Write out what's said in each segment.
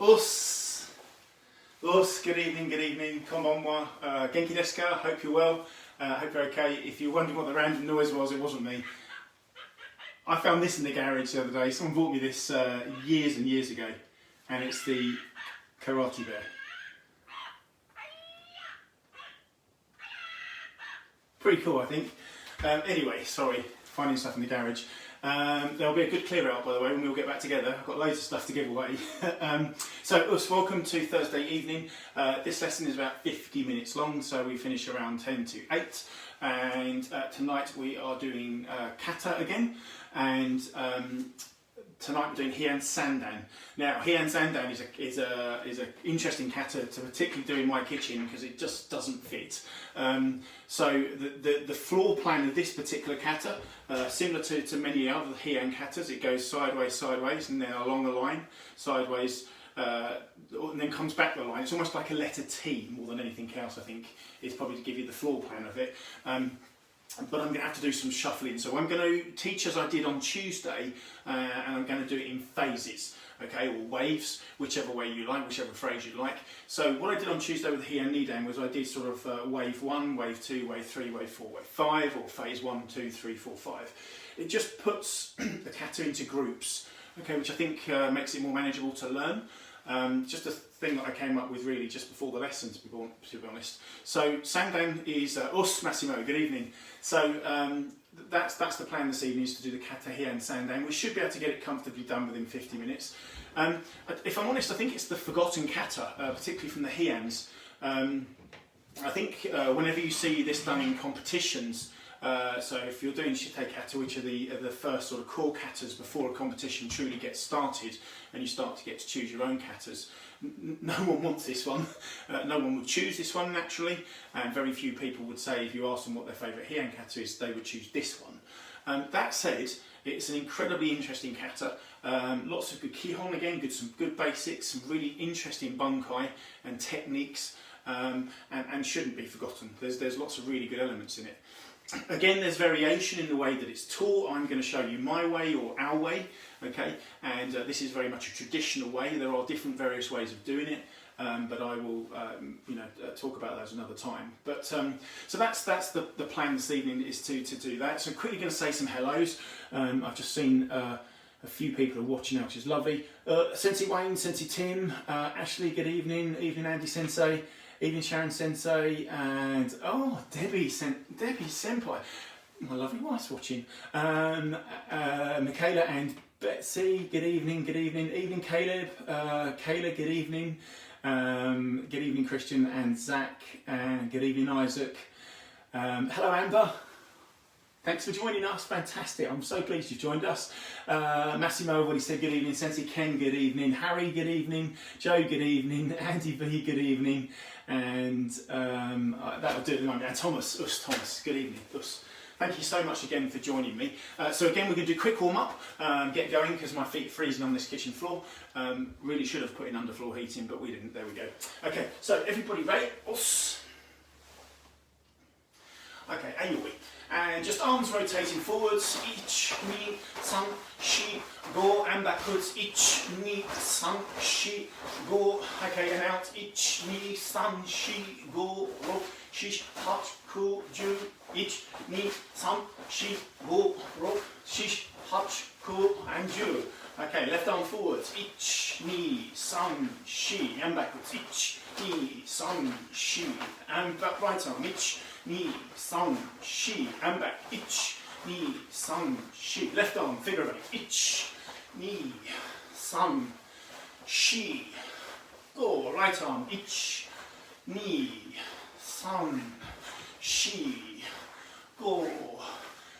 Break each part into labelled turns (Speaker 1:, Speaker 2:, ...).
Speaker 1: Us, good evening, konbanwa, genki desu ka, hope you're well, hope you're okay. If you're wondering what the random noise was, it wasn't me. I found this in the garage the other day. Someone bought me this years and years ago, and it's the karate bear. Pretty cool, I think. Anyway, sorry, finding stuff in the garage. There'll be a good clear out, by the way, when we all get back together. I've got loads of stuff to give away. So, welcome to Thursday evening. This lesson is about 50 minutes long, so we finish around 10 to 8. And tonight we are doing kata again, and tonight we're doing Heian Sandan. Now, Heian Sandan is an interesting kata to particularly do in my kitchen because it just doesn't fit. So the floor plan of this particular kata, similar to many other Heian katas, it goes sideways, and then along the line, sideways, and then comes back the line. It's almost like a letter T more than anything else, I think, is probably to give you the floor plan of it. But I'm going to have to do some shuffling. So I'm going to teach as I did on Tuesday, and I'm going to do it in phases, okay, or waves, whichever way you like, whichever phrase you like. So what I did on Tuesday with Heian Nidan was I did sort of wave 1, wave 2, wave 3, wave 4, wave 5, or phase 1, 2, 3, 4, 5. It just puts the kata into groups, okay, which I think makes it more manageable to learn. Just a thing that I came up with really just before the lesson, to be honest. So Sandan is us Massimo. Good evening. So that's the plan this evening, is to do the kata Heian Sandan. We should be able to get it comfortably done within 50 minutes. If I'm honest, I think it's the forgotten kata, particularly from the Heians. I think whenever you see this done in competitions. So if you're doing shite kata, which are the first sort of core katas before a competition truly gets started, and you start to get to choose your own katas, no one wants this one. No one would choose this one naturally, and very few people would say, if you ask them what their favourite Heian kata is, they would choose this one. That said, it's an incredibly interesting kata. Lots of good kihon again, some good basics, some really interesting bunkai and techniques, and shouldn't be forgotten. There's lots of really good elements in it. Again, there's variation in the way that it's taught. I'm going to show you my way or our way, okay? And this is very much a traditional way. There are different various ways of doing it, but I will, talk about those another time. But so that's the plan this evening, is to do that. So I'm quickly going to say some hellos. I've just seen a few people are watching now, which is lovely. Sensei Wayne, Sensei Tim, Ashley, good evening. Evening, Andy Sensei. Evening, Sharon Sensei, and Debbie Senpai, my lovely wife's watching. Michaela and Betsy, good evening. Evening, Caleb. Kayla, good evening. Good evening, Christian and Zach, and good evening, Isaac. Hello, Amber. Thanks for joining us, fantastic. I'm so pleased you've joined us. Massimo, what he said, good evening. Sensei Ken, good evening. Harry, good evening. Joe, good evening. Andy V, good evening. And that'll do it at the moment. And Thomas, good evening. Thank you so much again for joining me. So again, we're going to do a quick warm up, get going, because my feet are freezing on this kitchen floor. Really should have put in underfloor heating, but we didn't. There we go. Okay, so everybody ready? Us. Okay, ayoi. And just arms rotating forwards, ich, ni, san, shi, go, and backwards, ich, ni, san, shi, go, okay, and out, ich, ni, san, shi, go, ro, shish, hach, ku, ju, ich, ni, san, shi, go, ro, shish, hach, ku, and ju. Okay, left arm forwards, ich, ni, san, shi, and backwards, ich, ni, san, shi, and back right arm, ich, ni, san, shi, and back, ich, ni, san, shi, left arm, figure of 8, ich, ni, san, shi, go, right arm, ich, ni, san, shi, go,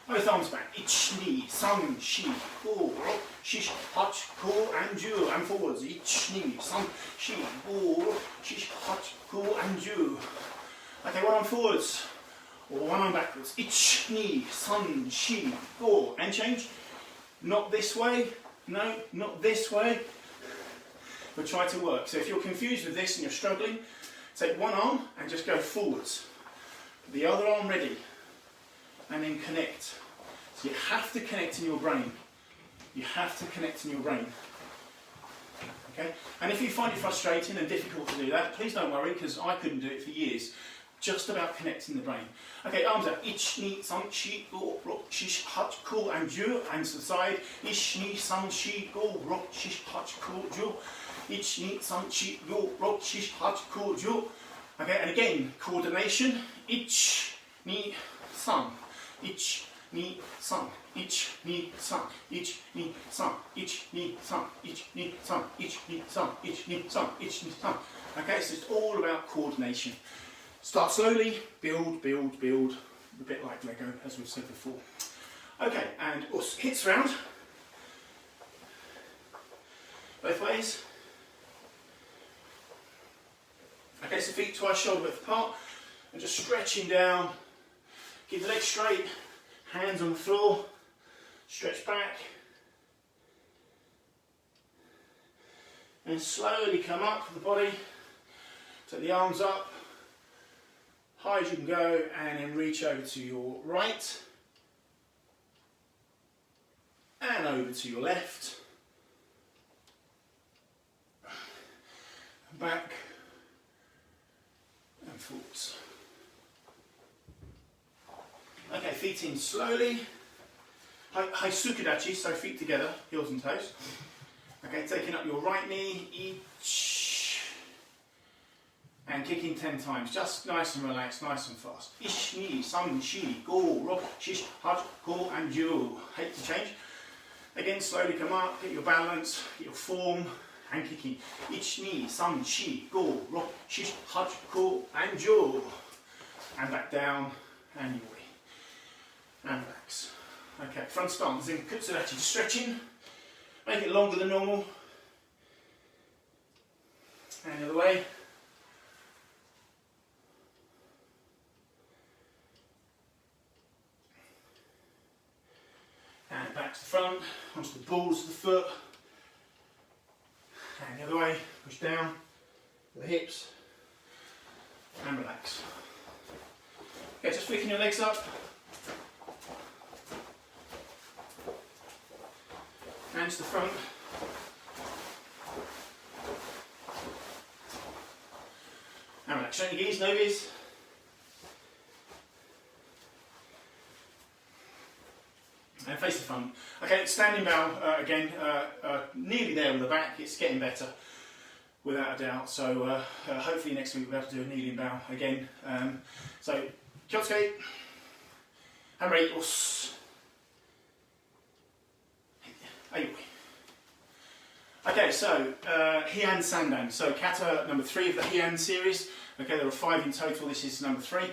Speaker 1: both arms back, ich, ni, san, shi, go, ro, shish, hach, ko, and ju, and forwards, ich, ni, san, shi, go, ro, shish, hach, ko, and ju. Okay, one arm forwards, or one arm backwards, ich, ni, san, shi, go, and change. Not this way, no, not this way, but try to work. So if you're confused with this and you're struggling, take one arm and just go forwards. The other arm ready, and then connect. So you have to connect in your brain. You have to connect in your brain. Okay, and if you find it frustrating and difficult to do that, please don't worry, because I couldn't do it for years. Just about connecting the brain. Okay, arms out. Ich, ni, san, shi, go, ro, shish, hach, ko, and ju. Hands to the side. Ich, ni, san, shi, go, ro, shish, hach, ko, ju. Ich, ni, san, shi, go, ro, shish, hach, ko, ju. Okay, and again, coordination. Ich, ni, san. Ich, ni, san. Ich, ni, san. Ich, ni, san. Ich, ni, san. Ich, ni, san. Ich, ni, san. Ich, ni, san. Ich, ni, san. Okay, so it's all about coordination. Start slowly, build, build, build, a bit like Lego, as we've said before. Okay, and hips round, both ways. Okay, so feet twice shoulder width apart, and just stretching down. Keep the legs straight, hands on the floor, stretch back, and slowly come up with the body, take the arms up, high as you can go, and then reach over to your right and over to your left, and back and forwards. Okay, feet in slowly. High sukudachi, so feet together, heels and toes. Okay, taking up your right knee, each, and kicking 10 times, just nice and relaxed, nice and fast. Ich, ni, san, shi, go, ro, shish, hach, ko, and ju. Hate to change. Again, slowly come up, get your balance, get your form, and kicking. Ich, ni, san, shi, go, ro, shish, hach, ko, and ju. And back down, and your way. And relax. Okay, front stance in kutsudachi, stretching. Make it longer than normal. And the other way. And back to the front, onto the balls of the foot. And the other way, push down, the hips, and relax. Okay, just flicking your legs up. Hands to the front. And relax, straighten your knees, no knees. And face the front. Okay, standing bow again, nearly there with the back. It's getting better, without a doubt. So hopefully next week we'll be able to do a kneeling bow again. So, Kyotsuke, and ready, os. Okay, so Heian Sandan, so kata number 3 of the Heian series. Okay, there are 5 in total, this is number 3.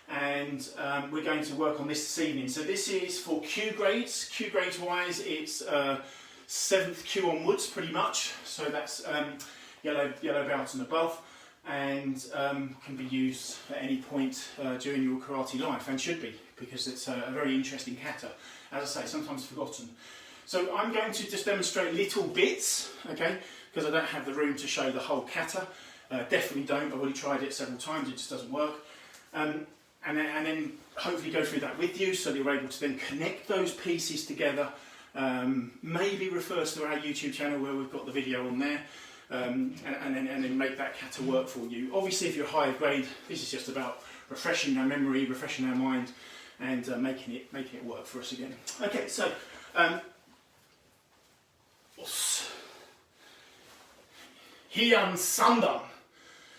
Speaker 1: And we're going to work on this evening. So this is for Q grades. Q grades wise, it's 7th Q onwards pretty much. So that's yellow belt and above, and can be used at any point during your karate life, and should be, because it's a very interesting kata. As I say, sometimes forgotten. So I'm going to just demonstrate little bits, okay, because I don't have the room to show the whole kata. Definitely don't. I've already tried it several times, it just doesn't work. And then hopefully go through that with you, so that you're able to then connect those pieces together. Maybe refers to our YouTube channel where we've got the video on there, and then make that kata work for you. Obviously, if you're higher grade, this is just about refreshing our memory, refreshing our mind, and making it work for us again. Okay, so Heian Sandan.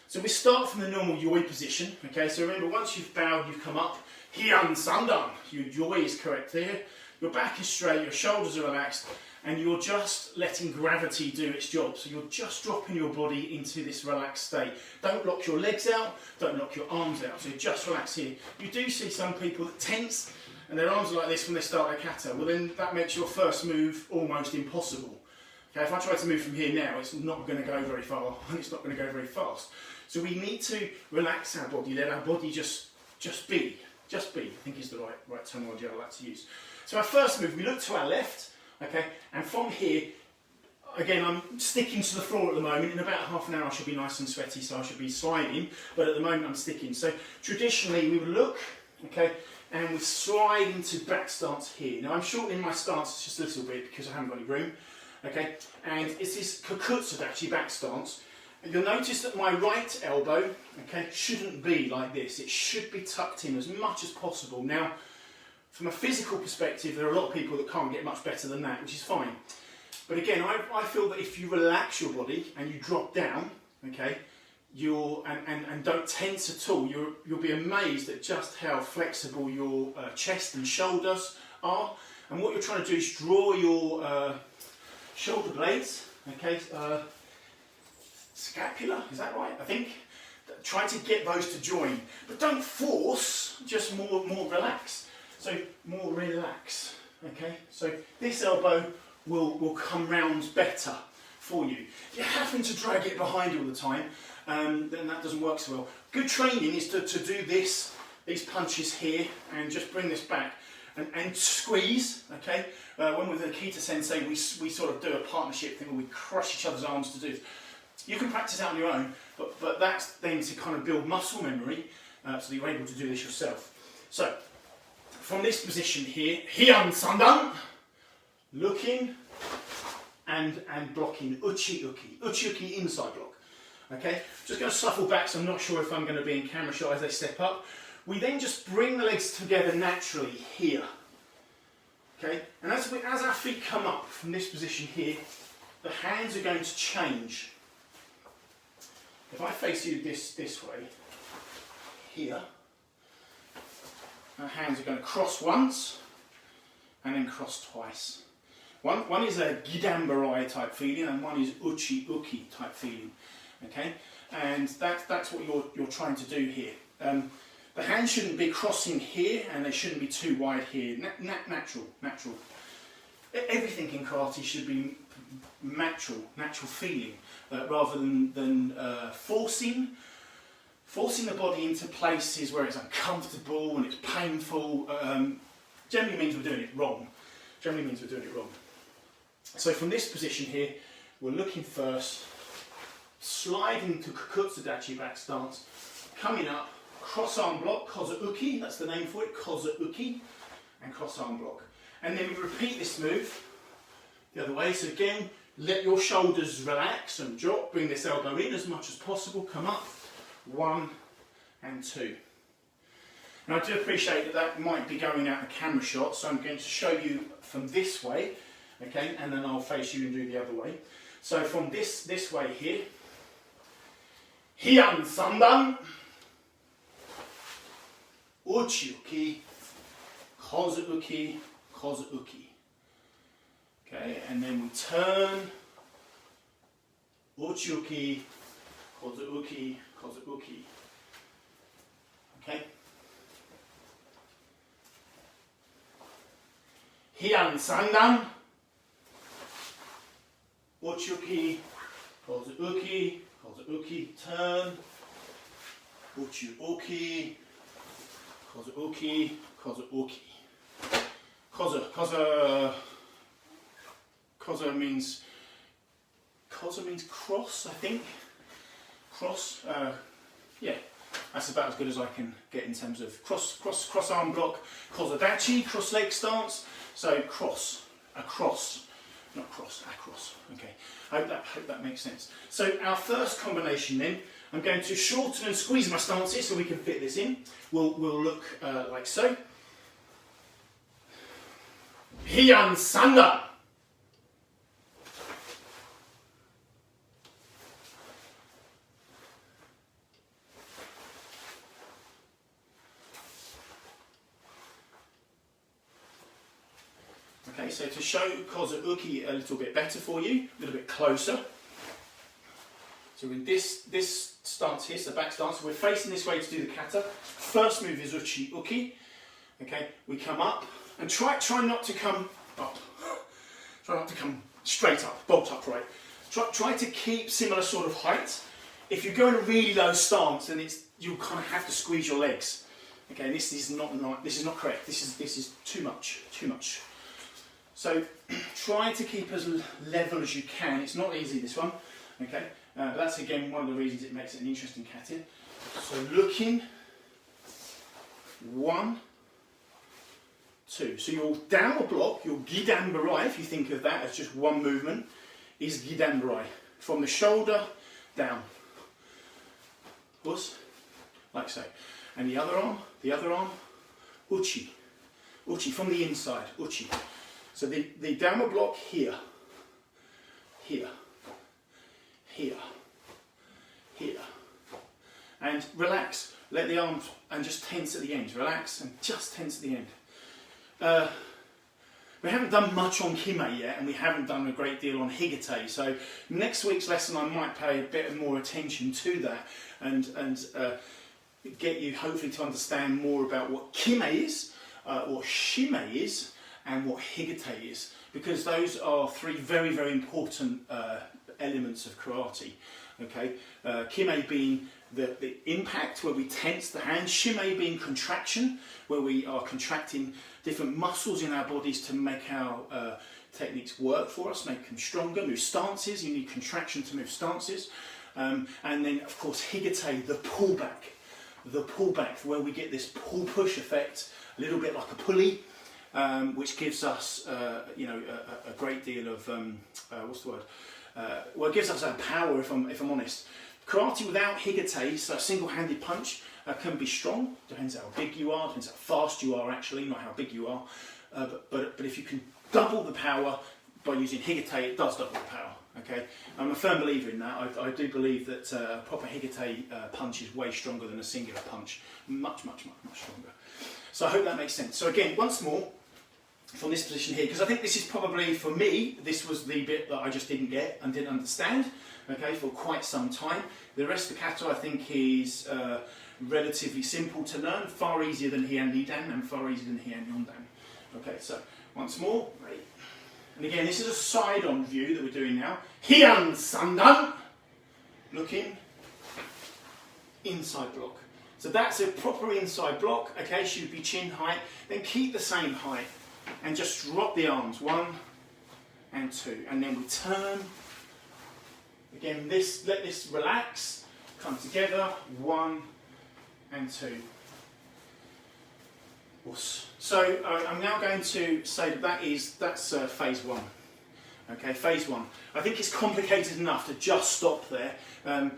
Speaker 1: So we start from the normal yoi position. Okay, so remember, once you've bowed, you've come up. Heian Sandan. Your yoi is correct here. Your back is straight, your shoulders are relaxed, and you're just letting gravity do its job. So you're just dropping your body into this relaxed state. Don't lock your legs out, don't lock your arms out. So just relax here. You do see some people that tense, and their arms are like this when they start their kata. Well, then that makes your first move almost impossible. Okay, if I try to move from here now, it's not going to go very far, and it's not going to go very fast. So we need to relax our body, let our body just be, I think is the right terminology I like to use. So our first move, we look to our left, okay, and from here, again, I'm sticking to the floor at the moment. In about half an hour I should be nice and sweaty, so I should be sliding, but at the moment I'm sticking. So traditionally we would look, okay, and we slide into back stance here. Now I'm shortening my stance just a little bit because I haven't got any room. Okay, and it's this Kakutsudachi back stance. And you'll notice that my right elbow, okay, shouldn't be like this. It should be tucked in as much as possible. Now, from a physical perspective, there are a lot of people that can't get much better than that, which is fine. But again, I feel that if you relax your body and you drop down, okay, and don't tense at all, you'll be amazed at just how flexible your chest and shoulders are. And what you're trying to do is draw your shoulder blades, okay, scapula, is that right? I think. Try to get those to join, but don't force, just more relax. So more relax, okay? So this elbow will come round better for you. If you're having to drag it behind all the time, then that doesn't work so well. Good training is to do these punches here and just bring this back and squeeze, okay? When with Akita Sensei, we sort of do a partnership thing where we crush each other's arms to do this. You can practice out on your own, but that's then to kind of build muscle memory so that you're able to do this yourself. So, from this position here, Heian Sandan, looking and blocking, uchi uki. Uchi uki inside block. Okay, just going to shuffle back, so I'm not sure if I'm going to be in camera shot as they step up. We then just bring the legs together naturally here. Okay, and as our feet come up from this position here, the hands are going to change. If I face you this way, here, our hands are going to cross once and then cross twice. One is a gidambarai type feeling and one is uchi uki type feeling. Okay, and that's what you're trying to do here. The hands shouldn't be crossing here and they shouldn't be too wide here. Natural. Everything in karate should be natural feeling rather than forcing the body into places where it's uncomfortable and it's painful. Generally means we're doing it wrong. So from this position here, we're looking first, sliding to Kakutsudachi back stance, coming up, cross arm block, koza uki, that's the name for it, koza uki, and cross arm block. And then we repeat this move the other way. So again, let your shoulders relax and drop, bring this elbow in as much as possible, come up, 1 and 2. Now I do appreciate that might be going out of camera shot, so I'm going to show you from this way, okay, and then I'll face you and do the other way. So from this way here, Heian Sandan, uchi uki, koza uki, koza uki. Okay, and then we turn, uchi uki, koza uki, koza uki. Okay. Heian Sandan, uchi uki, koza uki, turn, uchi uki, koza uki. Koza means cross, I think. Cross, yeah, that's about as good as I can get in terms of cross arm block, kozodachi, cross leg stance. So across, not cross, across. Okay, I hope that makes sense. So our first combination then, I'm going to shorten and squeeze my stances so we can fit this in. We'll look like so. Heian Sandan. Okay, so to show koza uki a little bit better for you, a little bit closer. So in this stance here, so back stance, we're facing this way to do the kata. First move is uchi uki. Okay, we come up and try not to come up. Try not to come straight up, bolt upright. Try to keep similar sort of height. If you go in a really low stance, then you'll kind of have to squeeze your legs. Okay, this is not correct. This is too much. So try to keep as level as you can. It's not easy, this one. Okay, but that's again one of the reasons it makes it an interesting kata. So looking, 1, 2. So your downward block, your Gidan Barai, if you think of that as just one movement, is Gidan Barai. From the shoulder down. Was like so. And the other arm, Uchi. Uchi from the inside, Uchi. So the downward block here, here, here, here. And relax. Let the arms and just tense at the end. Relax and just tense at the end. We haven't done much on Kime yet, and we haven't done a great deal on Higite. So next week's lesson, I might pay a bit more attention to that and get you hopefully to understand more about what Kime is, what Shime is, and what Higite is, because those are 3 very, very important elements of karate. Okay, Kime being the impact where we tense the hand, Shime being contraction, where we are contracting different muscles in our bodies to make our techniques work for us, make them stronger, move stances, you need contraction to move stances, and then of course Higite, the pullback where we get this pull-push effect, a little bit like a pulley, which gives us a great deal of, well, it gives us our power, if I'm honest. Karate without Higite, so a single-handed punch, can be strong. Depends how big you are, depends how fast you are actually, not how big you are. But if you can double the power by using Higite, it does double the power. Okay, I'm a firm believer in that. I do believe that a proper Higite punch is way stronger than a singular punch. Much stronger. So I hope that makes sense. So again, once more, from this position here, because I think this is probably, for me, this was the bit that I just didn't get and didn't understand, okay, for quite some time. The rest of the kata I think is relatively simple to learn, far easier than Heian Nidan and far easier than Heian Yondan. Okay, so once more, right. And again, this is a side-on view that we're doing now. Heian Sandan, looking, inside block. So that's a proper inside block, okay, should be chin height, then keep the same height. And just drop the arms, 1 and 2, and then we turn. Again, let this relax, come together, 1 and 2. So I'm now going to say that's phase 1. Okay, phase 1. I think it's complicated enough to just stop there and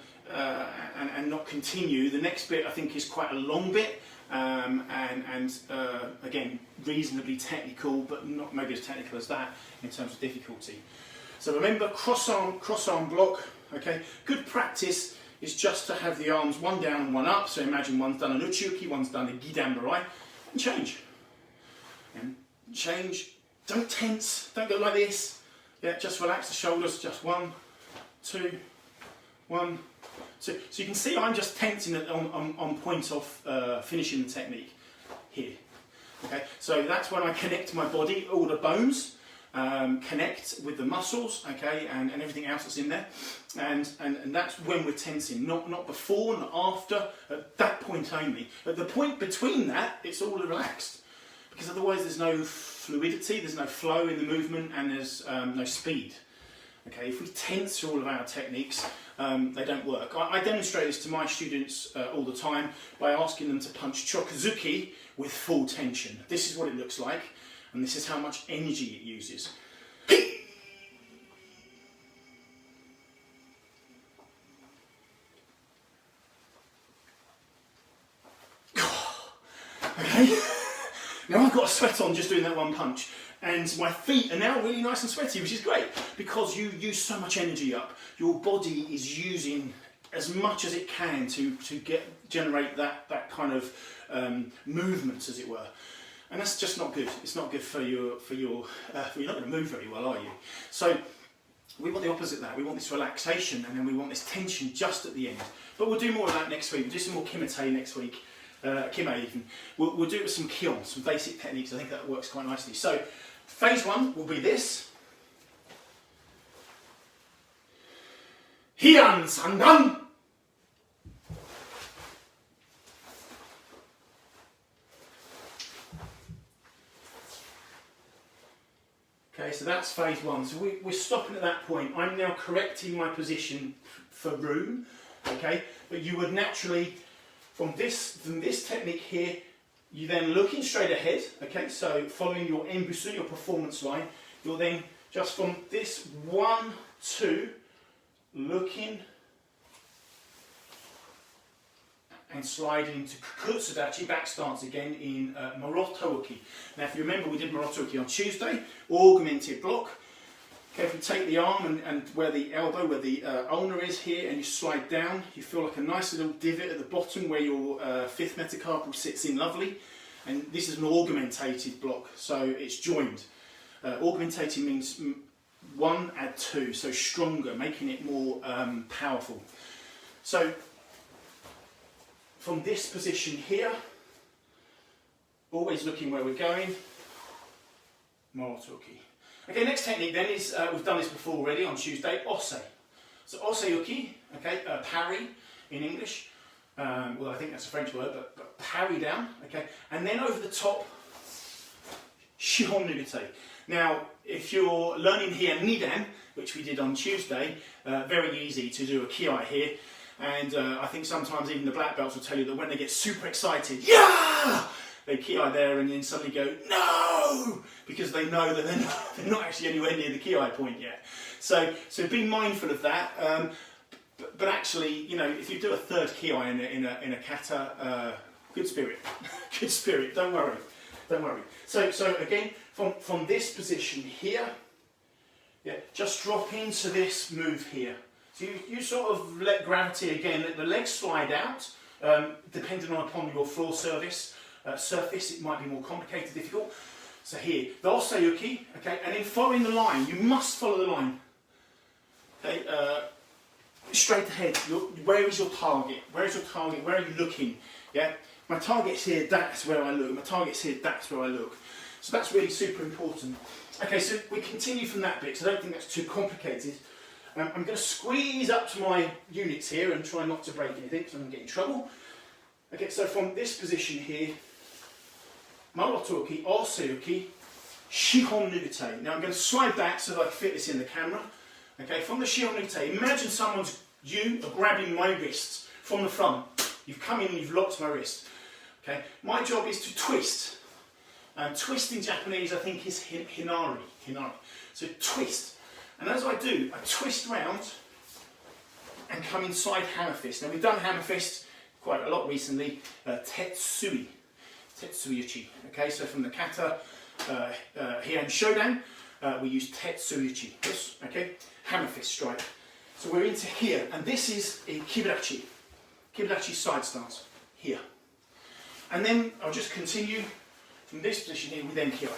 Speaker 1: not continue. The next bit I think is quite a long bit. Again, reasonably technical, but not maybe as technical as that in terms of difficulty. So remember, cross arm block. Okay, good practice is just to have the arms one down and one up. So imagine one's done an uchiuki, one's done a gidan barai, and change. And change. Don't tense. Don't go like this. Yeah, just relax the shoulders. Just 1, 2, 1. So you can see I'm just tensing it on point of finishing the technique here. Okay, so that's when I connect my body, all the bones connect with the muscles, okay, and everything else that's in there, and that's when we're tensing, not before, not after, at that point only. At the point between that, it's all relaxed, because otherwise there's no fluidity, there's no flow in the movement, and there's no speed. Okay, if we tense through all of our techniques, they don't work. I demonstrate this to my students all the time by asking them to punch chokuzuki with full tension. This is what it looks like, and this is how much energy it uses. Okay, now I've got a sweat on just doing that one punch. And my feet are now really nice and sweaty, which is great, because you use so much energy up. Your body is using as much as it can to generate that kind of movement, as it were. And that's just not good. It's not good for your you're not going to move very well, are you? So we want the opposite of that. We want this relaxation, and then we want this tension just at the end. But we'll do more of that next week. We'll do some more Kimite next week. Kime even. We'll do it with some Kion, some basic techniques. I think that works quite nicely. So phase 1 will be this. Heian Sandan. Okay, so that's phase 1. So we're stopping at that point. I'm now correcting my position for room. Okay, but you would naturally, from this technique here, You then looking straight ahead, okay, so following your embusu, your performance line, you're then just from this 1, 2, looking and sliding into Kukutsudachi, back stance again in Maroto-uki. Now if you remember, we did Maroto-uki on Tuesday, augmented block. Okay, if you take the arm and where the elbow, where the ulnar is here, and you slide down, you feel like a nice little divot at the bottom where your fifth metacarpal sits in lovely. And this is an augmentated block, so it's joined. Augmentated means 1 add 2, so stronger, making it more powerful. So from this position here, always looking where we're going, Maroto-uki. Okay, next technique then is, we've done this before already on Tuesday, ose. So ose-uki, okay, parry in English. Well, I think that's a French word, but parry down, okay. And then over the top, shihon nugate. Now, if you're learning here Nidan, which we did on Tuesday, very easy to do a kiai here. And I think sometimes even the black belts will tell you that when they get super excited, yeah, they kiai there and then suddenly go, no, because they know that they're not actually anywhere near the kiai point yet. So be mindful of that. But actually, you know, if you do a third kiai in a kata, good spirit, good spirit. Don't worry, don't worry. So again, from this position here, yeah, just drop into this move here. So you sort of let gravity again, let the legs slide out, depending upon your floor surface, it might be more complicated, difficult. So here, the ose-uki, okay, and then following the line, you must follow the line. Okay, straight ahead. Where is your target? Where is your target? Where are you looking? Yeah, my target's here. That's where I look. My target's here. That's where I look. So that's really super important. Okay, so we continue from that bit. So I don't think that's too complicated. I'm going to squeeze up to my units here and try not to break anything, because I'm going to get in trouble. Okay, so from this position here, Maroto-uki, ose-uki, shihon nugate. Now I'm going to slide back so that I can fit this in the camera. Okay, from the shihon nugate, imagine you are grabbing my wrists from the front. You've come in and you've locked my wrist. Okay, my job is to twist. Twist in Japanese, I think, is hinari. So twist. And as I do, I twist round and come inside hammer fist. Now we've done hammer fist quite a lot recently. Tetsui uchi. Okay, so from the kata Heian Sandan, we use Tetsui uchi. Yes, okay, hammer fist strike. So we're into here, and this is a kibarachi side stance here. And then I'll just continue from this position here with then kiai.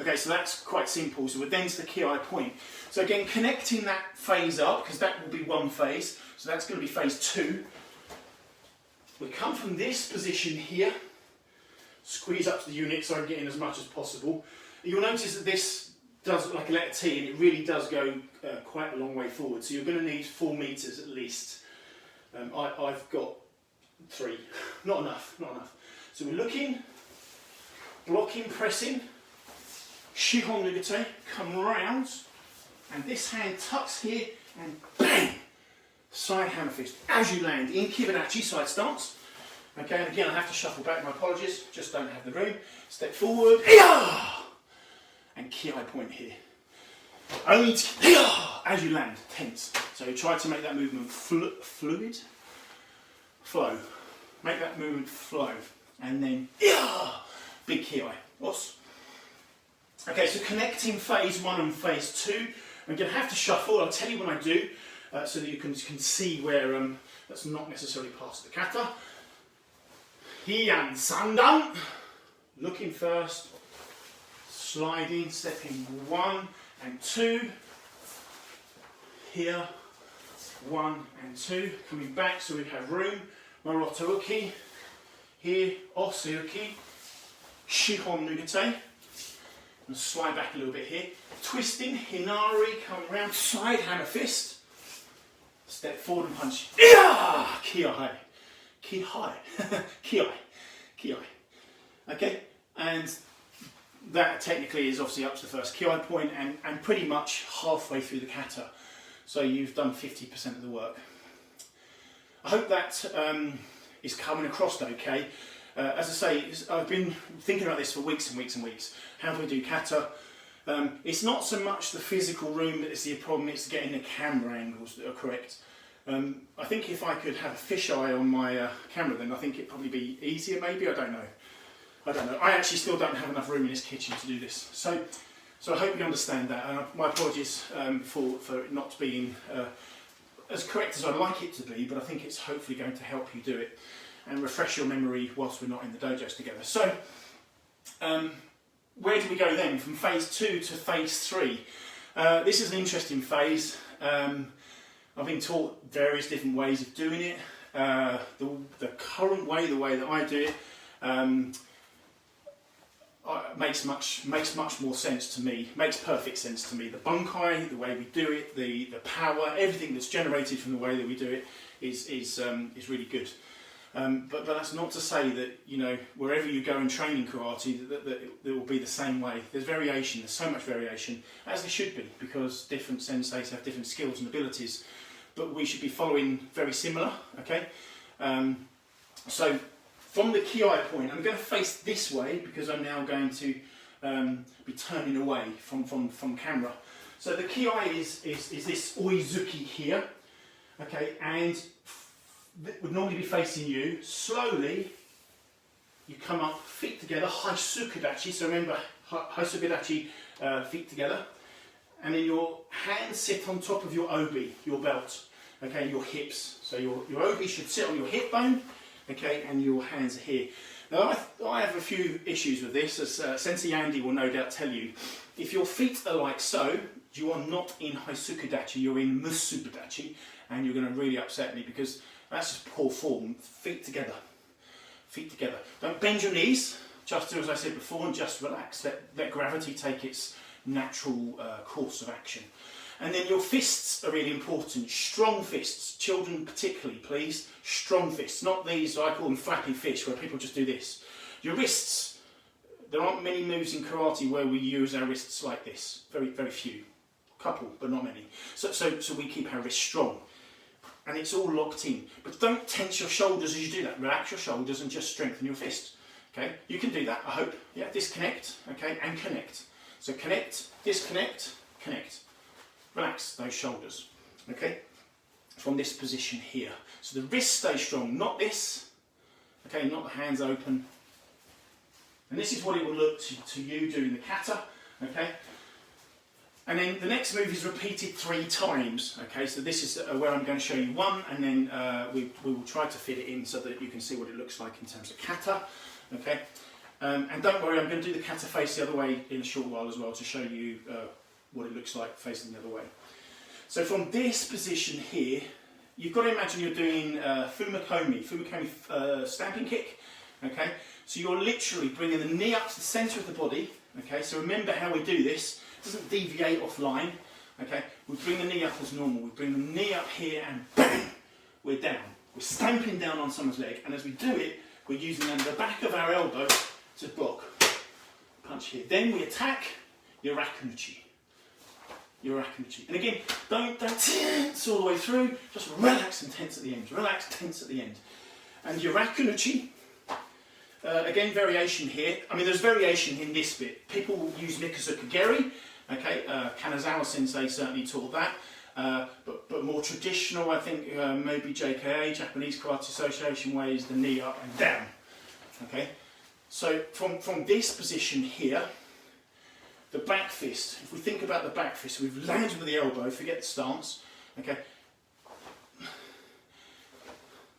Speaker 1: Okay, so that's quite simple. So we're then to the kiai point. So again, connecting that phase up, because that will be one phase. So that's going to be phase 2. We come from this position here, squeeze up to the unit so I'm getting as much as possible. You'll notice that this does look like a letter T, and it really does go quite a long way forward. So you're going to need 4 meters at least. I've got 3. Not enough. So we're looking, blocking, pressing. Shihon nugate, come round, and this hand tucks here, and bang! Side hammer fist as you land in kibarachi side stance. Okay, and again I have to shuffle back, my apologies, just don't have the room. Step forward, and kiai point here. Only as you land, tense. So try to make that movement fluid, flow. Make that movement flow, and then big kiai. What's? Okay, so connecting phase 1 and phase 2. I'm going to have to shuffle. I'll tell you when I do, so that you can see where that's not necessarily part of the kata. Heian Sandan. Looking first, sliding, stepping 1 and 2. Here, 1 and 2. Coming back so we have room. Maroto-uki. Here, ose-uki. Shihon nugate. And slide back a little bit here. Twisting, hinari, come around, side hammer fist. Step forward and punch. Kiai. Kiai. Okay, and that technically is obviously up to the first kiai point and pretty much halfway through the kata. So you've done 50% of the work. I hope that is coming across okay. as I say, I've been thinking about this for weeks and weeks and weeks. How do we do kata? It's not so much the physical room that is the problem, it's getting the camera angles that are correct. I think if I could have a fisheye on my camera, then I think it'd probably be easier maybe, I don't know. I actually still don't have enough room in this kitchen to do this. So I hope you understand that. My apologies for it not being as correct as I'd like it to be, but I think it's hopefully going to help you do it and refresh your memory whilst we're not in the dojos together. So, where do we go then? From phase 2 to phase 3. This is an interesting phase. I've been taught various different ways of doing it. The current way, the way that I do it, makes much more sense to me. Makes perfect sense to me. The bunkai, the way we do it, the power, everything that's generated from the way that we do it is really good. But that's not to say that, you know, wherever you go and train in karate that it will be the same way. There's variation. There's so much variation, as there should be, because different senseis have different skills and abilities. But we should be following very similar. Okay. So from the kiai point, I'm going to face this way because I'm now going to be turning away from camera. So the kiai is this oizuki here. Okay, and that would normally be facing you. Slowly, you come up, feet together, haisukudachi. So remember, haisukudachi, feet together. And then your hands sit on top of your obi, your belt. Okay, your hips. So your obi should sit on your hip bone. Okay, and your hands are here. Now I have a few issues with this, as Sensei Andy will no doubt tell you. If your feet are like so, you are not in haisukudachi, you're in musubudachi, and you're going to really upset me because that's just poor form. Feet together. Feet together. Don't bend your knees, just as I said before, and just relax. Let gravity take its natural course of action. And then your fists are really important. Strong fists. Children particularly, please. Strong fists. Not these, I call them flappy fish, where people just do this. Your wrists. There aren't many moves in karate where we use our wrists like this. Very, very few. Couple, but not many. So we keep our wrists strong. And it's all locked in. But don't tense your shoulders as you do that. Relax your shoulders and just strengthen your fist. Okay? You can do that, I hope. Yeah, disconnect, okay, and connect. So connect, disconnect, connect. Relax those shoulders, okay? From this position here. So the wrists stay strong, not this. Okay, not the hands open. And this is what it will look to you doing the kata, okay? And then the next move is repeated 3 times. Okay, so this is where I'm going to show you one, and then we will try to fit it in so that you can see what it looks like in terms of kata. Okay, and don't worry, I'm going to do the kata face the other way in a short while as well to show you what it looks like facing the other way. So from this position here, you've got to imagine you're doing fumakomi stamping kick. Okay, so you're literally bringing the knee up to the centre of the body. Okay, so remember how we do this. It doesn't deviate offline. Okay, we bring the knee up as normal. We bring the knee up here and bang, we're down. We're stamping down on someone's leg, and as we do it, we're using the back of our elbow to block. Punch here. Then we attack Yurakunuchi. Yurakunuchi. And again, don't tense all the way through. Just relax and tense at the end. Relax, tense at the end. And Yurakunuchi. Again, variation here. I mean, there's variation in this bit. People use Mikazuka Geri. Okay, Kanazawa Sensei certainly taught that. But more traditional, I think, maybe JKA, Japanese Karate Association way, is the knee up and down. Okay, so from this position here, the back fist. If we think about the back fist, we've landed with the elbow. Forget the stance. Okay.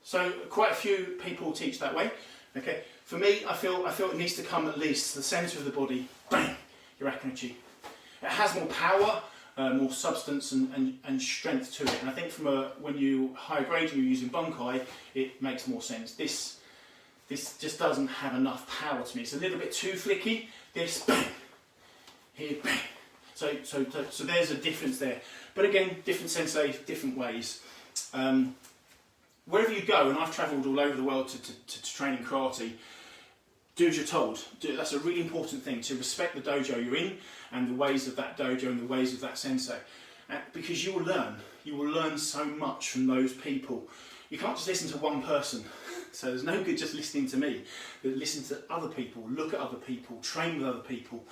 Speaker 1: So quite a few people teach that way. Okay. For me, I feel it needs to come at least to the centre of the body. Bang! Yurakunuchi. It has more power, more substance and strength to it. And I think when you higher grade and you're using bunkai, it makes more sense. This just doesn't have enough power to me. It's a little bit too flicky. This bang, here bang. So there's a difference there. But again, different sensei, different ways. Wherever you go, and I've travelled all over the world to train in karate, do as you're told. That's a really important thing, to respect the dojo you're in and the ways of that dojo and the ways of that sensei. Because you will learn so much from those people you can't just listen to one person. So there's no good just listening to me, but listen to other people, look at other people, train with other people,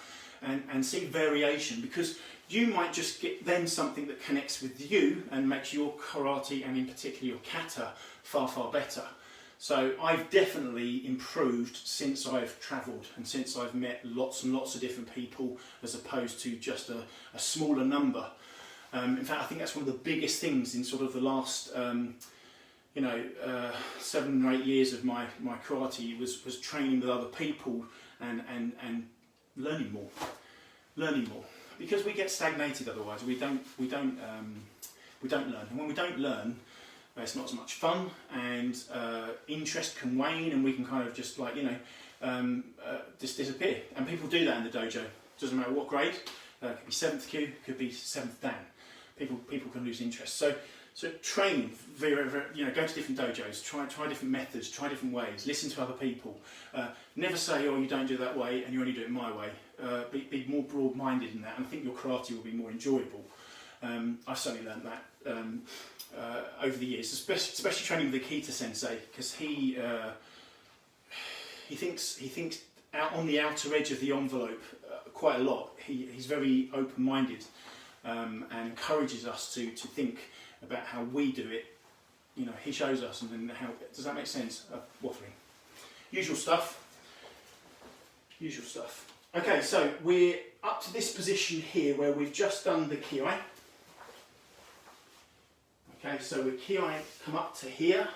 Speaker 1: and see variation, because you might just get then something that connects with you and makes your karate, and in particular your kata, far, far better. So I've definitely improved since I've travelled and since I've met lots and lots of different people, as opposed to just a smaller number. In fact, I think that's one of the biggest things in sort of the last 7 or 8 years of my karate was training with other people and learning more, because we get stagnated otherwise. We don't learn, and when we don't learn, it's not as much fun, and interest can wane, and we can kind of just just disappear. And people do that in the dojo. Doesn't matter what grade. Could be 7th Q, could be 7th Dan. People can lose interest. So train, go to different dojos, try different methods, try different ways, listen to other people. Never say, oh, you don't do it that way and you only do it my way. Be more broad-minded in that, and I think your karate will be more enjoyable. I've certainly learned that over the years, especially training with Akita Sensei, because he thinks out on the outer edge of the envelope quite a lot. He's very open-minded and encourages us to think about how we do it. He shows us, and then how. Does that make sense? Waffling. Usual stuff. Okay, so we're up to this position here where we've just done the kiai. Okay, so with kiai come up to here,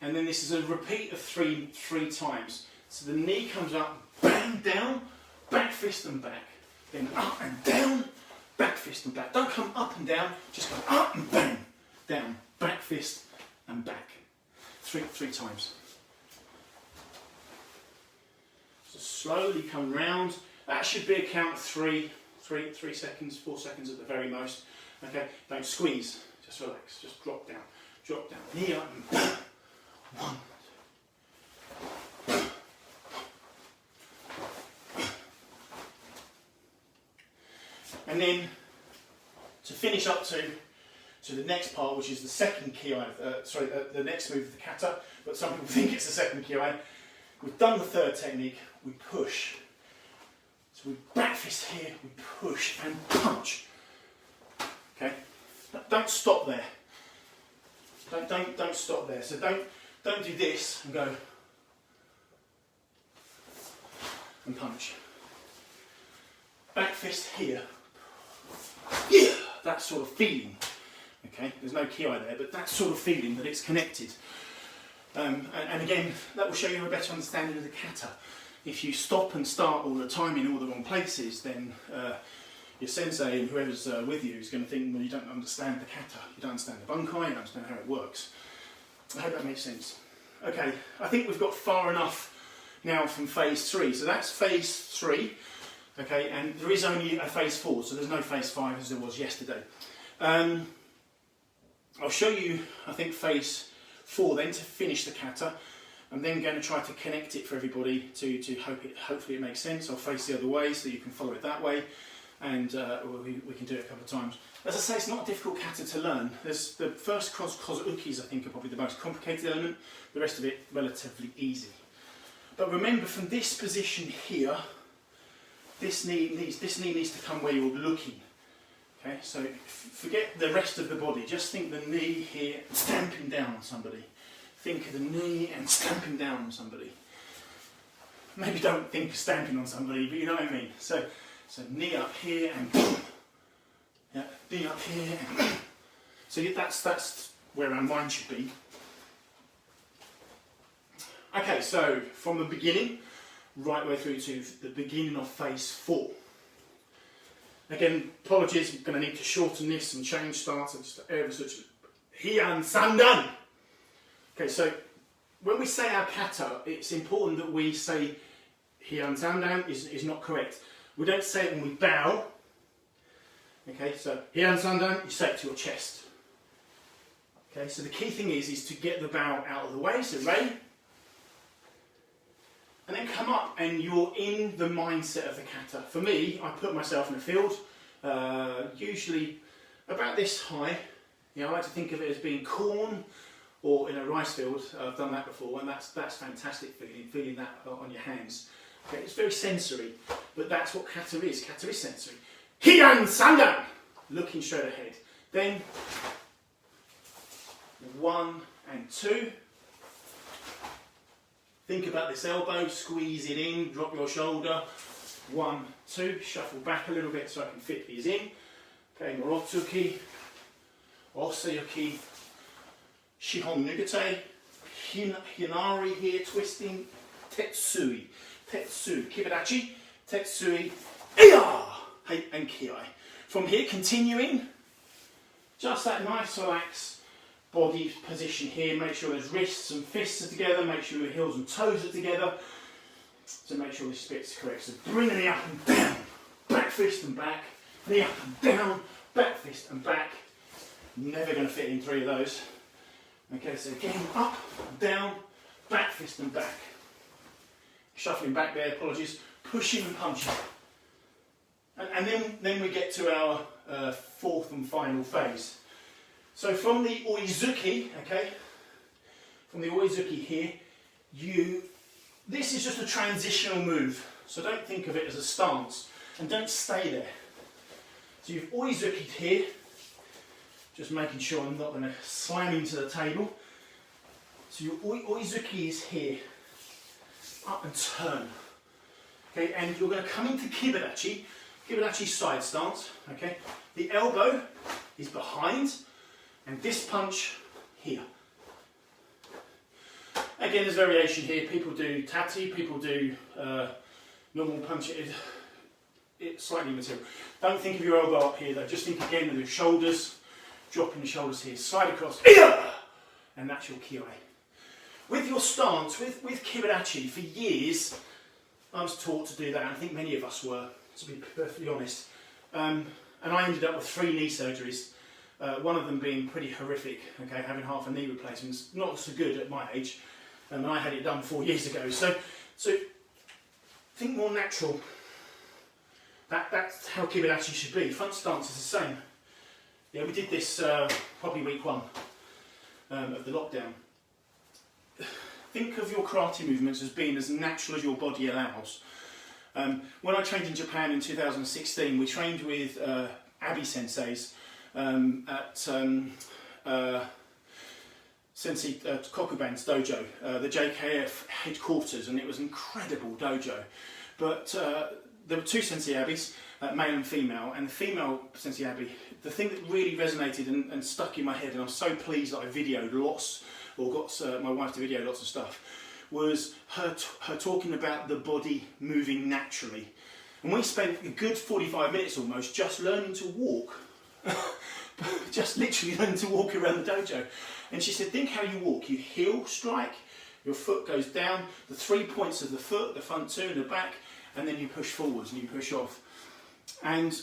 Speaker 1: and then this is a repeat of three times. So the knee comes up, bang, down, back fist and back, then up and down, back fist and back. Don't come up and down, just go up and bang, down, back fist and back. Three times. So slowly come round. That should be a count of 3 seconds, 4 seconds at the very most. Okay, don't squeeze, just relax, just drop down, knee up and bang. 1. And then to finish up to the next part, which is the second kiai, the next move of the kata, but some people think it's the second kiai. We've done the third technique, we push. So we back fist here, we push and punch. Okay? Don't stop there. Don't stop there. So don't do this and go and punch. Back fist here. Yeah, that sort of feeling. Okay, there's no kiai there, but that sort of feeling that it's connected. And again, that will show you a better understanding of the kata. If you stop and start all the time in all the wrong places, then your sensei and whoever's with you is going to think, well, you don't understand the kata, you don't understand the bunkai, you don't understand how it works. I hope that makes sense. Okay, I think we've got far enough now from phase 3. So that's phase 3. Okay, and there is only a phase 4, so there's no phase 5 as there was yesterday. I'll show you, I think, phase 4 then to finish the kata. I'm then going to try to connect it for everybody to hopefully it makes sense. I'll face the other way so you can follow it that way, and we can do it a couple of times. As I say, it's not a difficult kata to learn. There's the first kozukis, I think, are probably the most complicated element. The rest of it relatively easy. But remember, from this position here, this knee needs to come where you're looking. Okay, so forget the rest of the body. Just think the knee here, stamping down on somebody. Think of the knee and stamping down on somebody. Maybe don't think of stamping on somebody, but you know what I mean. So knee up here and boom. Yeah, knee up here and boom. So that's where our mind should be. Okay, so from the beginning, right the way through to the beginning of phase 4. Again, apologies, I'm going to need to shorten this and change starts just ever such. Heian Sandan. Okay, so when we say our kata, it's important that we say Heian Sandan is not correct. We don't say it when we bow. Okay, so Heian Sandan, you say it to your chest. Okay, so the key thing is to get the bow out of the way, so Rei. And then come up and you're in the mindset of the kata. For me, I put myself in a field, usually about this high. I like to think of it as being corn or in a rice field. I've done that before, and that's fantastic feeling that on your hands. Okay, it's very sensory, but that's what kata is. Kata is sensory. Heian Sandan, looking straight ahead. Then 1 and 2. Think about this elbow, squeeze it in, drop your shoulder. 1, 2, shuffle back a little bit so I can fit these in. Okay, Morotsuki, Osayuki, Shihon Nugate, Hinari here, twisting, Tetsui, Kibadachi, Tetsui, Iya, and Kiai. From here, continuing, just that nice relaxed body position here. Make sure those wrists and fists are together, make sure your heels and toes are together. So make sure this bit's correct. So bring the knee up and down, back fist and back, knee up and down, back fist and back. Never going to fit in 3 of those. Okay, so again, up, down, back fist and back. Shuffling back there, apologies, pushing and punching. And then we get to our 4th and final phase. So from the Oizuki, okay, from the Oizuki here, this is just a transitional move. So don't think of it as a stance, and don't stay there. So you've Oizuki'd here, just making sure I'm not going to slam into the table. So your Oizuki is here, up and turn. Okay, and you're going to come into Kibadachi side stance. Okay, the elbow is behind, and this punch here. Again, there's variation here. People do tati, people do normal punch. It's slightly material. Don't think of your elbow up here though. Just think again with your shoulders, dropping the shoulders here, slide across, and that's your kiai. With your stance, with Kibadachi, for years, I was taught to do that. I think many of us were, to be perfectly honest. And I ended up with 3 knee surgeries. One of them being pretty horrific, okay, having half a knee replacements, not so good at my age, and I had it done 4 years ago. So think more natural. That's how Kibadachi should be. Front stance is the same. Yeah, we did this probably week 1 of the lockdown. Think of your karate movements as being as natural as your body allows. When I trained in Japan in 2016, we trained with Abi senseis at Sensei Kokuban's dojo, the JKF headquarters, and it was an incredible dojo. But there were 2 Sensei Abis, male and female, and the female Sensei Abi, the thing that really resonated and stuck in my head, and I'm so pleased that I videoed lots, or got my wife to video lots of stuff, was her talking about the body moving naturally. And we spent a good 45 minutes almost just learning to walk. Just literally learning to walk around the dojo. And she said, think how you walk. You heel strike, your foot goes down, the 3 points of the foot, the front 2 and the back, and then you push forwards and you push off. And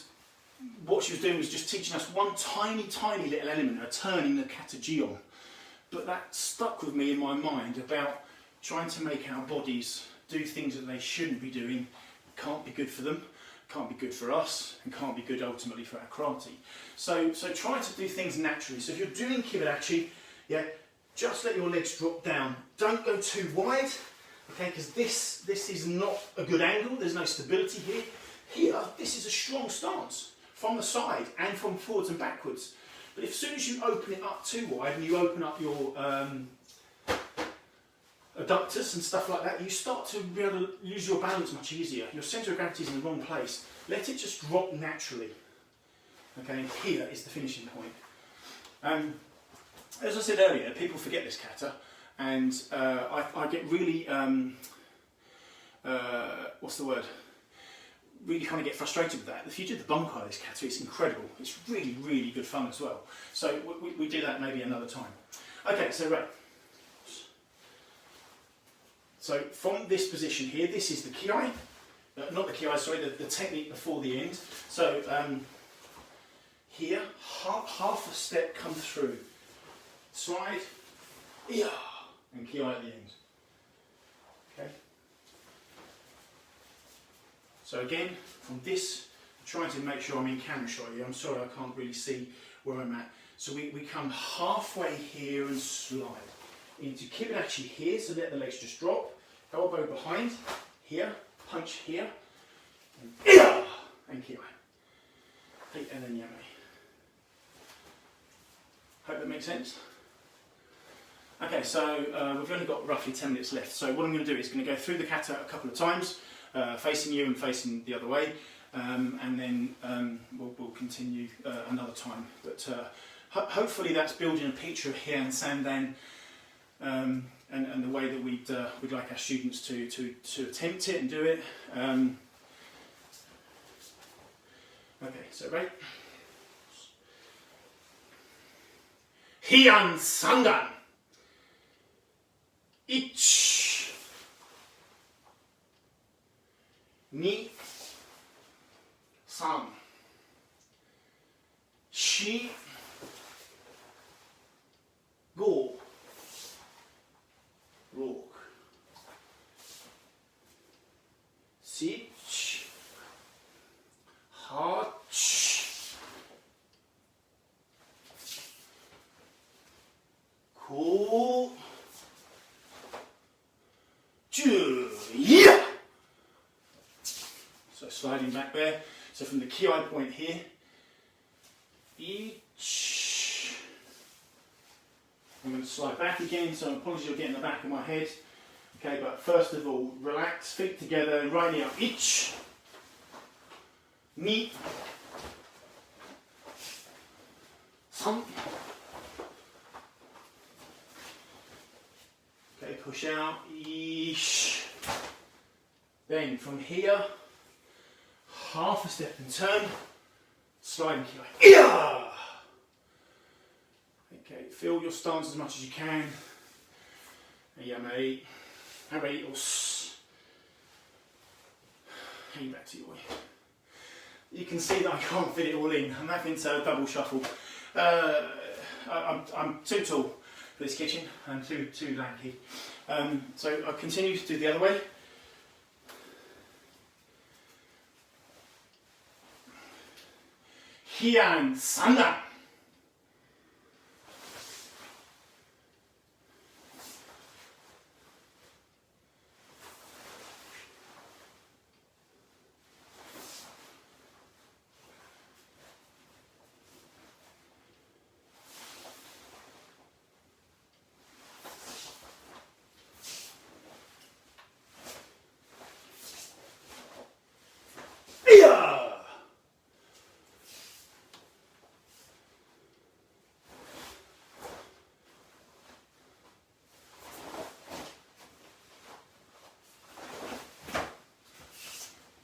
Speaker 1: what she was doing was just teaching us one tiny little element, a turn in the kata-jion. But that stuck with me in my mind about trying to make our bodies do things that they shouldn't be doing. Can't be good for them, can't be good for us, and can't be good ultimately for our karate. So try to do things naturally. So if you're doing Kibadachi, yeah, just let your legs drop down. Don't go too wide, okay, because this is not a good angle. There's no stability here. Here, this is a strong stance from the side and from forwards and backwards. But as soon as you open it up too wide and you open up your adductors and stuff like that, you start to be able to lose your balance much easier. Your centre of gravity is in the wrong place. Let it just drop naturally. Okay, and here is the finishing point. As I said earlier, people forget this kata, and I get really, what's the word? Really kind of get frustrated with that. If you do the bunkai of this kata, it's incredible. It's really, really good fun as well. So we do that maybe another time. Okay, so right. So from this position here, this is the kiai, not the kiai, sorry, the technique before the end. So here, half a step come through, slide, yeah, and kiai at the end. Okay. So again, from this trying to make sure I'm in camera shot here. I'm sorry I can't really see where I'm at. So we come halfway here and slide. Into kiberachi here, so let the legs just drop. Elbow behind, here, punch here. And kiai. And then yame. Hope that makes sense. Okay, so we've only got roughly 10 minutes left. So what I'm going to do is going to go through the kata a couple of times, facing you and facing the other way, and then we'll continue another time. But hopefully that's building a picture of Heian Sandan and the way that we'd like our students to attempt it and do it. Okay, so right. Heian Sandan. 1 2 3 4 5 6 7 8 9 10. Yeah! So sliding back there. So from the kiai point here. 1. I'm going to slide back again, so apologies you'll get in the back of my head. Okay, but first of all, relax, feet together, and right knee up. 1 2 3. Okay, push out. Eesh. Then from here, half a step and turn, sliding kiai. Yeah! Okay, feel your stance as much as you can. Yame. Hareios. Hang back to your way. You can see that I can't fit it all in. I'm having to double shuffle. I'm too tall for this kitchen. I'm too lanky. So I'll continue to do the other way. Heian Sandan.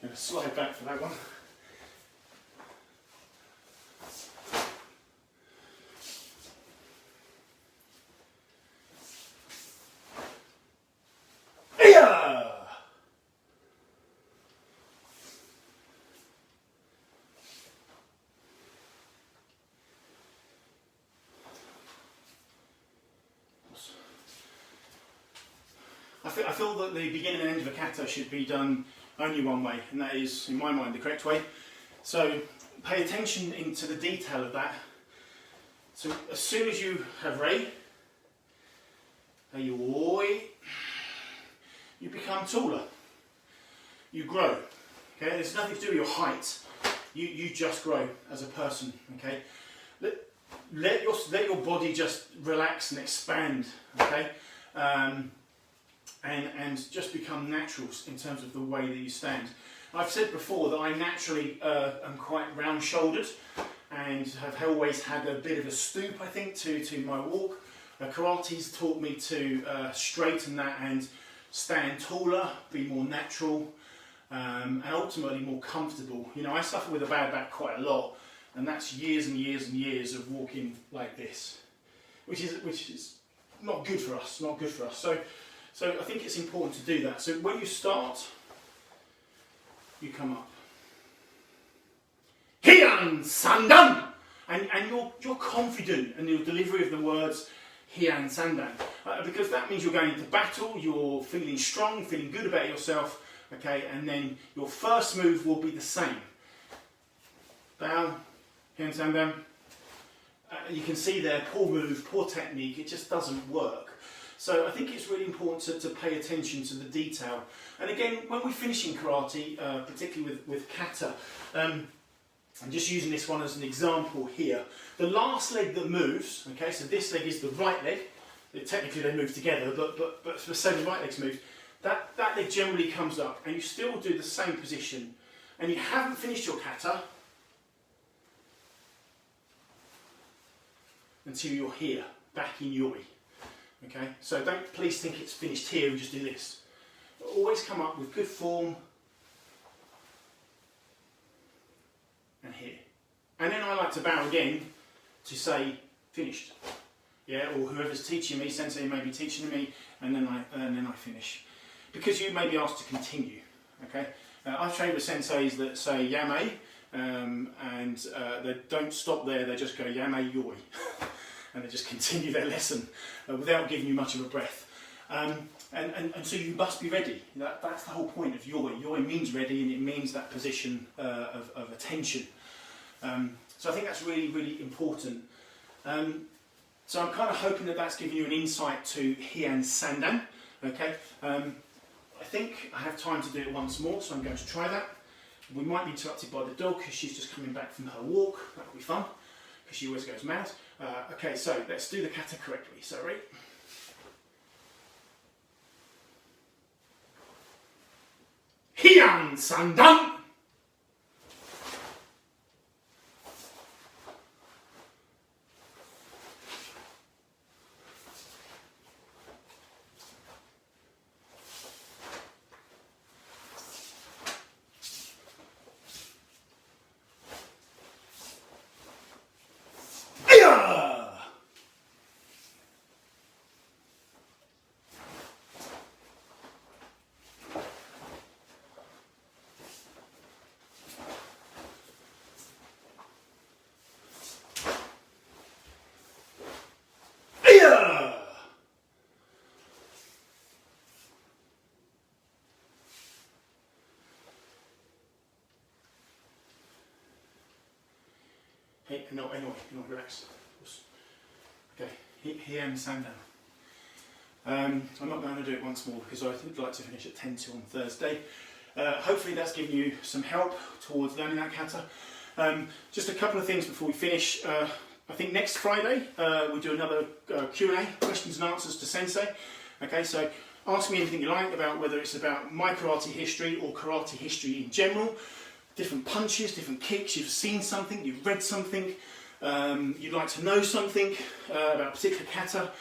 Speaker 1: Going to slide back for that one. I feel that the beginning and end of a kata should be done only one way, and that is, in my mind, the correct way. So pay attention into the detail of that. So as soon as you have rei, you become taller. You grow. Okay, there's nothing to do with your height. You just grow as a person. Okay, let your body just relax and expand. Okay. And just become natural in terms of the way that you stand. I've said before that I naturally am quite round-shouldered and have always had a bit of a stoop, I think, to my walk. Karate's taught me to straighten that and stand taller, be more natural, and ultimately more comfortable. You know, I suffer with a bad back quite a lot, and that's years and years and years of walking like this, which is not good for us. Not good for us. So I think it's important to do that. So when you start, you come up. Heian Sandan! And you're confident in your delivery of the words Heian Sandan. Because that means you're going into battle, you're feeling strong, feeling good about yourself, okay, and then your first move will be the same. down, Heian Sandan. You can see there, poor move, poor technique, it just doesn't work. So I think it's really important to pay attention to the detail. And again, when we're finishing karate, particularly with kata, I'm just using this one as an example here. The last leg that moves, okay, so this leg is the right leg. Technically they move together, but for say the right leg's moved, that leg generally comes up and you still do the same position and you haven't finished your kata until you're here, back in yoi. Okay, so don't please think it's finished here and just do this. Always come up with good form and here. And then I like to bow again to say finished. Yeah, or whoever's teaching me, sensei may be teaching me, and then I finish. Because you may be asked to continue. Okay, I've trained with senseis that say yame, and they don't stop there, they just go yame yoi. And they just continue their lesson without giving you much of a breath. And so you must be ready. That's the whole point of yoi. Yoi means ready, and it means that position of attention. So I think that's really, really important. So I'm kind of hoping that that's giving you an insight to Heian Sandan. Okay. I think I have time to do it once more, so I'm going to try that. We might be interrupted by the dog because she's just coming back from her walk. That'll be fun, because she always goes mad. Okay, so let's do the kata correctly. So ready? Heian Sandan! Hey, no, relax. Okay, Heian Sandan. I'm not going to do it once more because I would like to finish at 10 till on Thursday. Hopefully that's given you some help towards learning that kata. Just a couple of things before we finish. I think next Friday we do another Q&A, questions and answers to Sensei. Okay, so ask me anything you like about whether it's about my karate history or karate history in general. Different punches, different kicks, you've seen something, you've read something, you'd like to know something about a particular kata.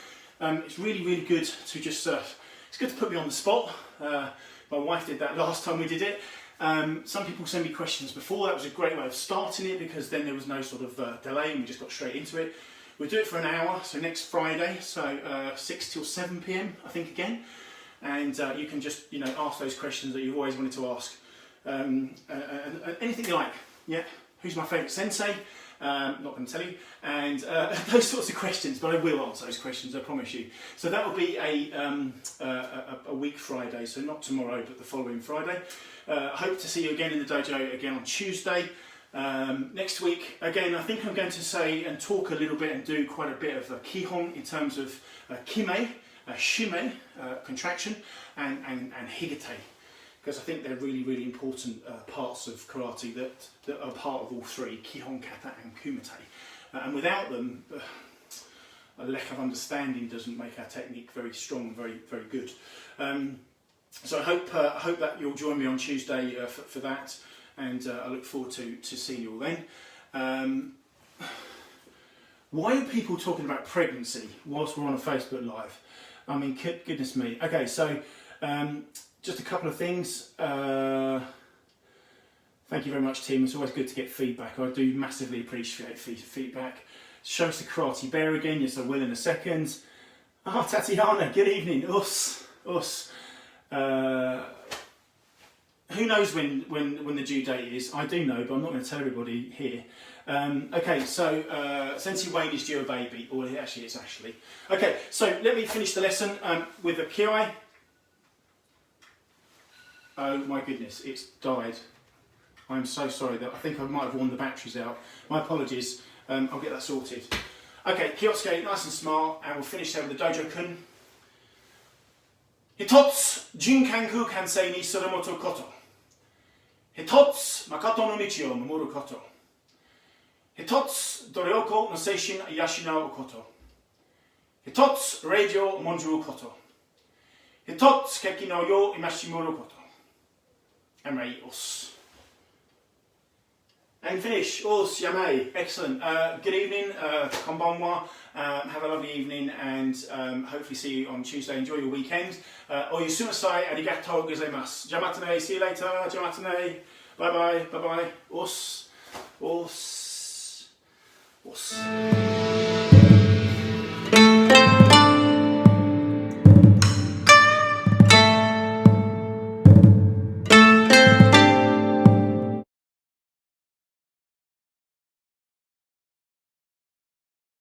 Speaker 1: It's really, really good to just, it's good to put me on the spot. My wife did that last time we did it. Some people send me questions before, that was a great way of starting it because then there was no sort of delay and we just got straight into it. We'll do it for an hour, so next Friday, so 6 till 7 PM I think again. And you can just, ask those questions that you've always wanted to ask. Anything you like, yeah. Who's my favourite sensei? Not going to tell you. And those sorts of questions, but I will answer those questions, I promise you. So that will be a week Friday, so not tomorrow, but the following Friday. Hope to see you again in the dojo again on Tuesday. Next week, again, I think I'm going to say and talk a little bit and do quite a bit of kihon in terms of kime, shime, contraction, and higete. Because I think they're really, really important parts of karate that are part of all three, kihon, kata and kumite. And without them, a lack of understanding doesn't make our technique very strong, very, very good. So I hope that you'll join me on Tuesday for that, and I look forward to seeing you all then. Why are people talking about pregnancy whilst we're on a Facebook Live? I mean, goodness me. Okay, so just a couple of things. Thank you very much, Tim. It's always good to get feedback. I do massively appreciate feedback. Show us the Karate Bear again. Yes, I will in a second. Ah, Tatiana, good evening. Us. Who knows when the due date is? I do know, but I'm not going to tell everybody here. Okay, so Sensei Wayne is due a baby, or actually it's Ashley. Okay, so let me finish the lesson with a kiai. Oh my goodness, it's died. I'm so sorry. That I think I might have worn the batteries out. My apologies. I'll get that sorted. Okay, Kyosuke, nice and smart, and we'll finish there with the Dojo Kun. Hitotsu Junkanku Kansei ni Suramoto Koto. Hitotsu Makoto no Michi o Mamoru Koto. Hitotsu Doryoko no Seishin Yashinao Koto. Hitotsu Radio Monjuru Koto. Hitotsu Keki no Yo Imashimuru Koto. And Rei Os. And finish. Os Yamei. Excellent. Good evening. Konbanwa. Have a lovely evening and hopefully see you on Tuesday. Enjoy your weekend. Oyu sumasai. Arigatou gozaimasu. Jamatane. See you later. Jamatane. Bye bye. Bye bye. Os. Os. Os.